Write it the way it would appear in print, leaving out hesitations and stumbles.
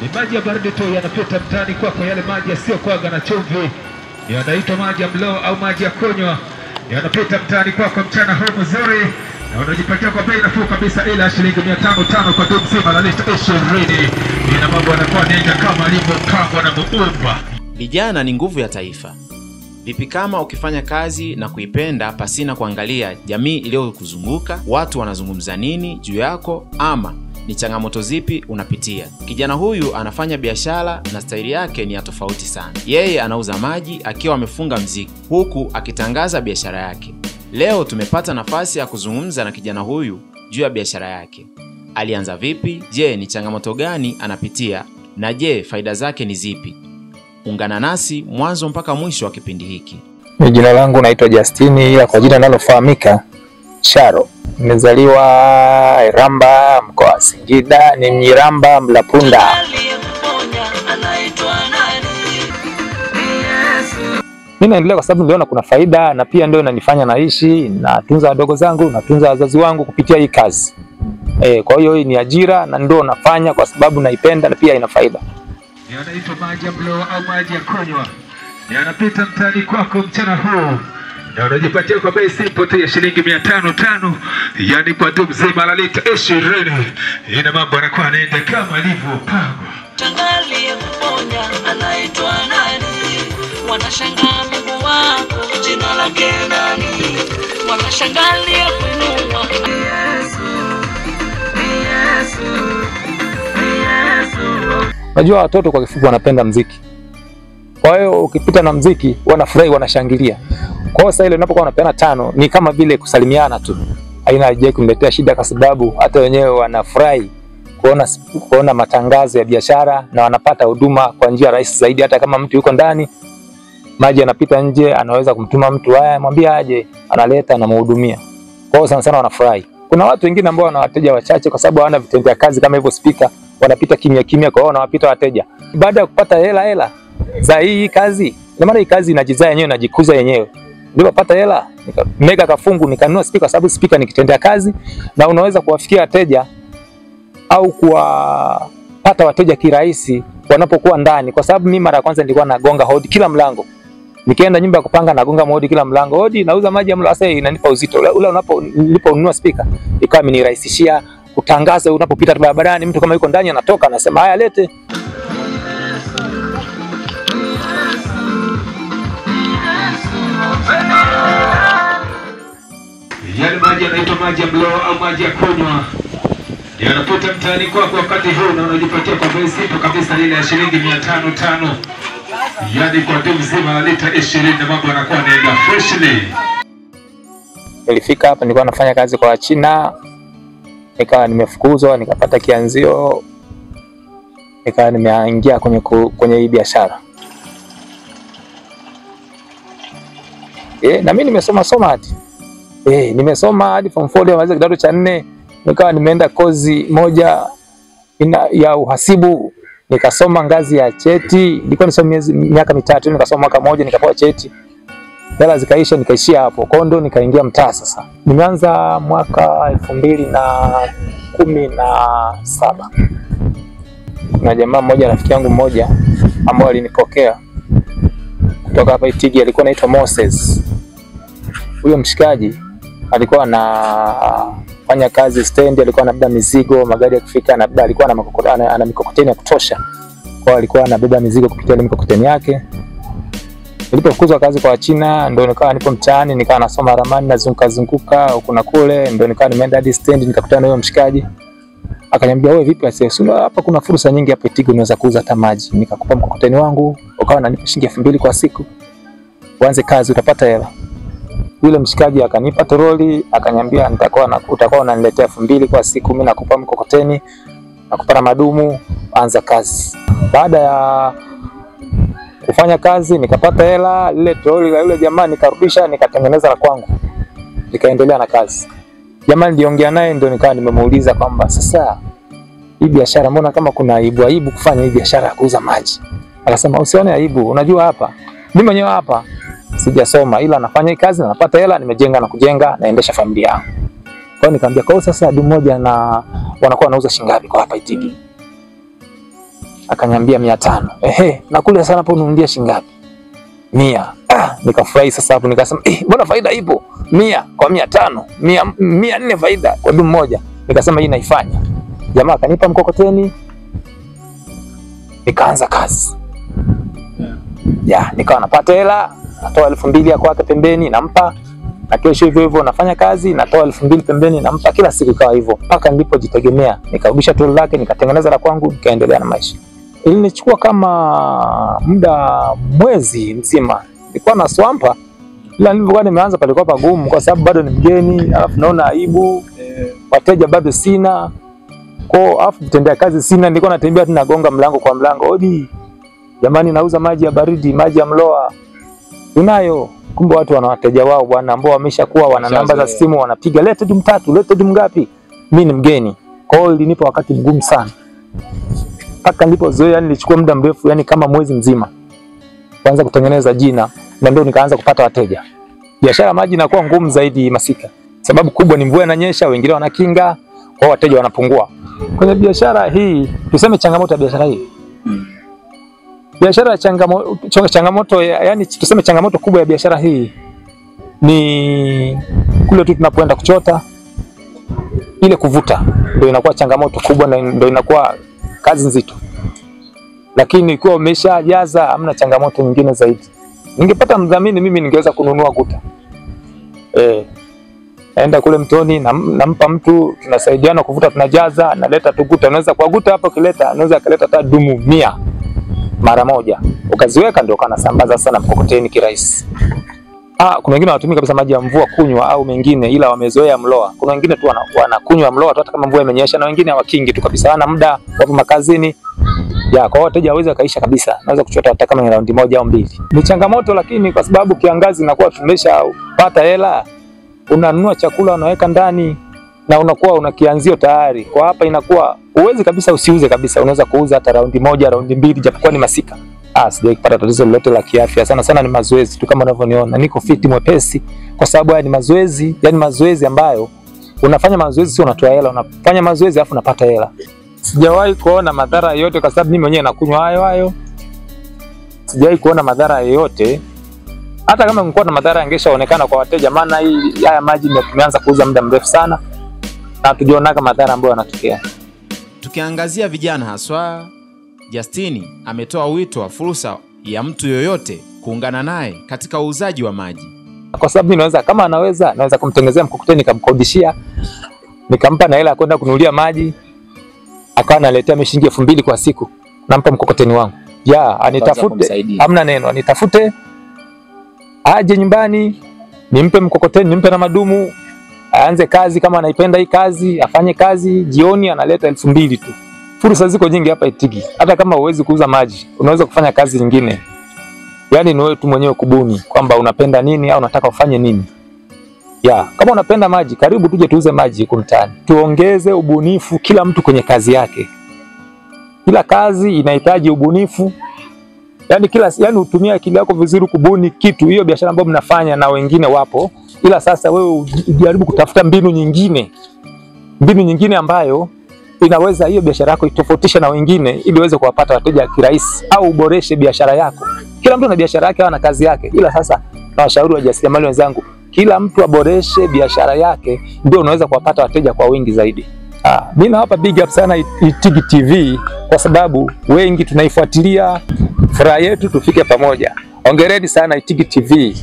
Ni maji ya baridi tu yanapita mtaani kwako, yale maji yasiyo kwaga na chumvi. Yanaitwa maji ya mlo au maji ya kunywa. Yanapita mtaani kwako mchana huu mzuri. Na unajipatia kwa bei nafuu kabisa, ila shilingi 500 kwa dumu zima la lita 20. Ina mambo yanakuwa nenda kama alivyopangwa na Muumba. Vijana ni nguvu ya taifa. Vipi kama ukifanya kazi na kuipenda pasina kuangalia jamii iliyokuzunguka, watu wanazungumza nini juu yako, ama ni changamoto zipi unapitia? Kijana huyu anafanya biashara na staili yake ni ya tofauti sana. Yeye anauza maji akiwa amefunga mziki, huku akitangaza biashara yake. Leo tumepata nafasi ya kuzungumza na kijana huyu juu ya biashara yake. Alianza vipi? Je, ni changamoto gani anapitia? Na je, faida zake ni zipi? Ungana nasi mwanzo mpaka mwisho wa kipindi hiki. Jina langu naitwa Justini, ila kwa jina linalofahamika Charo. Nimezaliwa Iramba, mkoa wa Singida, ni Mnyiramba Mlapunda. Mimi naendelea kwa sababu niliona kuna faida na pia ndio inanifanya naishi, natunza wadogo zangu, natunza wazazi wangu kupitia hii kazi. Kwa hiyo hii ni ajira na ndio nafanya kwa sababu naipenda na pia ina faida. Yanaitwa maji ya mlo au maji ya kunywa. Yanapita mtaani kwako mchana huu. Na unajipatia kwa bei simple tu ya shilingi 500, yani kwa dumu zima la lita 20. Ina mambo yanakuwa yanaenda kama alivyopangwa. Tangali ya kuponya anaitwa nani? Wanashangaa Mungu wako jina lake nani? Wanashangali ya kuinua Yesu, Yesu, Yesu. Najua watoto kwa kifupi wanapenda muziki. Kwa hiyo ukipita na muziki wanafurahi, wanashangilia. Kwa hiyo sasa ile unapokuwa unapeana 5 ni kama vile kusalimiana tu. Haina haja kumletea shida kwa sababu hata wenyewe wanafurahi kuona matangazo ya biashara na wanapata huduma kwa njia rahisi zaidi. Hata kama mtu yuko ndani, maji yanapita nje, anaweza kumtuma mtu haya mwambie aje, analeta na mhudumia. Kwa hiyo sana wanafurahi. Kuna watu wengine ambao wana wateja wachache kwa sababu hawana vitendea kazi kama hivyo speaker, wanapita kimya kimya, kwa hiyo wanawapita wateja. Baada ya kupata hela za hii kazi, na maana hii kazi inajizaa yenyewe, inajikuza yenyewe. Nilipopata hela, mega kafungu nikanunua speaker, sababu speaker ni kitendea kazi na unaweza kuwafikia wateja au kuwapata wateja kirahisi wanapokuwa ndani. Kwa sababu mimi mara ya kwanza nilikuwa nagonga hodi kila mlango. Nikienda nyumba ya kupanga nagonga hodi kila mlango. Hodi, nauza maji ya mlo. Sasa inanipa uzito. Ule niliponunua speaker ikawa imenirahisishia kutangaza unapopita barabarani, mtu kama yuko ndani anatoka anasema haya lete. Yale maji yanaitwa maji ya mlo au maji ya kunywa. Yanapita mtaani kwako wakati huu na unajipatia kwa bei simple kabisa, ile ya shilingi 500. Yani kwa dumu zima la lita 20, na mambo yanakuwa yanaenda freshly. Nilifika hapa nilikuwa nafanya kazi kwa Wachina. Nikawa nimefukuzwa, nikapata kianzio. Nikawa nimeingia kwenye hii biashara. Na mimi nimesoma hadi. Nimesoma hadi form 4 nimaliza kidato cha 4. Nikawa nimeenda kozi moja ya uhasibu, nikasoma ngazi ya cheti. Nilikuwa nisoma miaka 3, nikasoma mwaka mmoja nikapewa cheti. Hela zikaisha, nikaishia hapo. Kwa ndo nikaingia mtaa sasa. Nimeanza mwaka 2017. Na jamaa mmoja, rafiki yangu mmoja ambaye alinipokea kutoka hapa Itigi, alikuwa anaitwa Moses. Huyo mshikaji alikuwa anafanya kazi stand, alikuwa anabeba mizigo, magari yakifika anabeba, alikuwa ana mikokoteni ya kutosha. Kwa alikuwa anabeba mizigo kupitia ile mikokoteni yake. Nilipofukuzwa kazi kwa Wachina, ndio nikawa nipo mtaani, nikawa nasoma ramani na zunguka huko na kule, ndio nikawa nimeenda hadi stand, nikakutana na huyo mshikaji. Akaniambia wewe vipi asisi, hapa kuna fursa nyingi hapa Itigi, unaweza kuuza hata maji. Nikakupa mkokoteni wangu, ukawa unanipa shilingi 2000 kwa siku. Uanze kazi utapata hela. Yule mshikaji akanipa toroli, akaniambia utakuwa unaniletea 2000 kwa siku, mimi nakupa mkokoteni, nakupa madumu, anza kazi. Baada ya kufanya kazi nikapata hela, ile toroli la yule jamaa nikarudisha, nikatengeneza la kwangu. Nikaendelea na kazi. Jamaa niliongea naye ndio nikawa nimemuuliza kwamba sasa hii biashara mbona kama kuna aibu kufanya hii biashara ya kuuza maji. Akasema usione aibu, unajua hapa mimi mwenyewe hapa sijasoma, ila nafanya hii kazi na napata hela, nimejenga na kujenga, naendesha familia yangu. Kwa hiyo nikamwambia kwa sasa dumu moja na wanakuwa wanauza shilingi ngapi kwa hapa Itigi? Akaniambia 500. Nakula sana hapo, ununulia shilingi ngapi? 100. Nikafurahi sasa hapo, nikasema mbona faida ipo? 100 kwa 500, 100 faida kwa dumu moja. Nikasema hii naifanya. Jamaa akanipa mkokoteni, nikaanza kazi. Nikawa napata hela, natoa 2000 ya kwake pembeni nampa, na kesho hivyo hivyo nafanya kazi, natoa 2000 pembeni nampa, kila siku ikawa hivyo mpaka nilipojitegemea, nikarudisha tolo lake, nikatengeneza la kwangu, nikaendelea na maisha. Ilinichukua kama muda mwezi mzima. Nilikuwa na swampa, ila nilipokuwa nimeanza palikuwa pagumu kwa sababu bado ni mgeni, alafu naona aibu, wateja bado sina. Alafu vitendea kazi sina, nilikuwa natembea tu nagonga mlango kwa mlango. Odi, jamani nauza maji ya baridi, maji ya Mloa. Unayo? Kumbe watu wana wateja wao bwana, ambao wameshakuwa wana namba za simu, wanapiga lete dumu 3, lete dumu ngapi? Mimi ni mgeni. Kwa hiyo ilinipa wakati mgumu sana. Mpaka nilipozoea, yani nilichukua muda mrefu, yani kama mwezi mzima kuanza kutengeneza jina, na ndio nikaanza kupata wateja. Biashara maji inakuwa ngumu zaidi Masika. Sababu kubwa ni mvua inanyesha, wengine wanakinga, kwa wateja wanapungua. Kwenye biashara hii, tuseme changamoto ya biashara hii. Biashara changamoto, yani tuseme changamoto kubwa ya biashara hii ni kule tu tunapoenda kuchota, ile kuvuta ndio inakuwa changamoto kubwa na ndio inakuwa kazi nzito. Lakini ikiwa umeshajaza hamna changamoto nyingine zaidi. Ningepata mdhamini mimi ningeweza kununua guta. Naenda kule mtoni, nampa mtu, tunasaidiana kuvuta, tunajaza, naleta tu guta. Unaweza kwa guta hapo kileta, anaweza kaleta hata dumu 100 mara moja. Ukaziweka ndio kana sambaza sana mkokoteni kirahisi. Kuna wengine wanatumia kabisa maji ya mvua kunywa au mengine, ila wamezoea Mloa. Kuna wengine tu wanakunywa Mloa tu hata kama mvua imenyesha, na wengine hawakingi tu kabisa. Hana muda, wapo makazini. Kwa wateja hawezi kaisha kabisa. Naweza kuchota hata kama ni raundi 1 au 2. Ni changamoto, lakini kwa sababu kiangazi inakuwa tumeshapata hela, unanunua chakula unaweka ndani na unakuwa una kianzio tayari. Kwa hapa inakuwa uwezi kabisa usiuze kabisa. Unaweza kuuza hata raundi 1, raundi 2 japokuwa ni Masika. Sijawahi kupata tatizo lolote la kiafya. Sana sana ni mazoezi tu kama unavyoniona. Niko fiti mwepesi kwa sababu haya ni mazoezi, yani mazoezi ambayo unafanya mazoezi sio unatoa hela, unafanya mazoezi alafu unapata hela. Sijawahi kuona madhara yoyote kwa sababu mimi mwenyewe nakunywa hayo. Sijawahi kuona madhara yoyote. Hata kama ningekuwa na madhara yangeshaonekana kwa wateja, maana haya maji tumeanza kuuza muda mrefu sana na tujiona kama madhara ambayo yanatokea. Tukiangazia vijana haswa, Justini ametoa wito wa fursa ya mtu yoyote kuungana naye katika uuzaji wa maji. Kwa sababu mimi naweza kumtengenezea mkokoteni, nikamkodishia, nikampa na hela ya kwenda kununulia maji, akawa analetea shilingi 2000 kwa siku, nampa mkokoteni wangu. Anitafute, hamna neno, anitafute, aje nyumbani, nimpe mkokoteni, nimpe na madumu, aanze kazi kama anaipenda hii kazi, afanye kazi, jioni analeta 2000 tu. Fursa ziko nyingi hapa Itigi. Hata kama huwezi kuuza maji, unaweza kufanya kazi nyingine. Yani ni wewe tu mwenyewe kubuni kwamba unapenda nini au unataka ufanye nini. Kama unapenda maji, karibu tuje tuuze maji huko mtaani. Tuongeze ubunifu kila mtu kwenye kazi yake. Kila kazi inahitaji ubunifu. Yani utumie akili yako vizuri kubuni kitu. Hiyo biashara ambayo mnafanya na wengine wapo, ila sasa wewe ujaribu kutafuta mbinu nyingine ambayo inaweza hiyo biashara yako itofautisha na wengine ili uweze kuwapata wateja kirahisi, au uboreshe biashara yako. Kila mtu ana biashara yake au na kazi yake, ila sasa na washauri wajasiriamali wenzangu, kila mtu aboreshe biashara yake ndio unaweza kuwapata wateja kwa wingi zaidi. Mimi nawapa big up sana Itigi TV kwa sababu wengi tunaifuatilia. Furaha yetu tufike pamoja. Hongereni sana Itigi TV.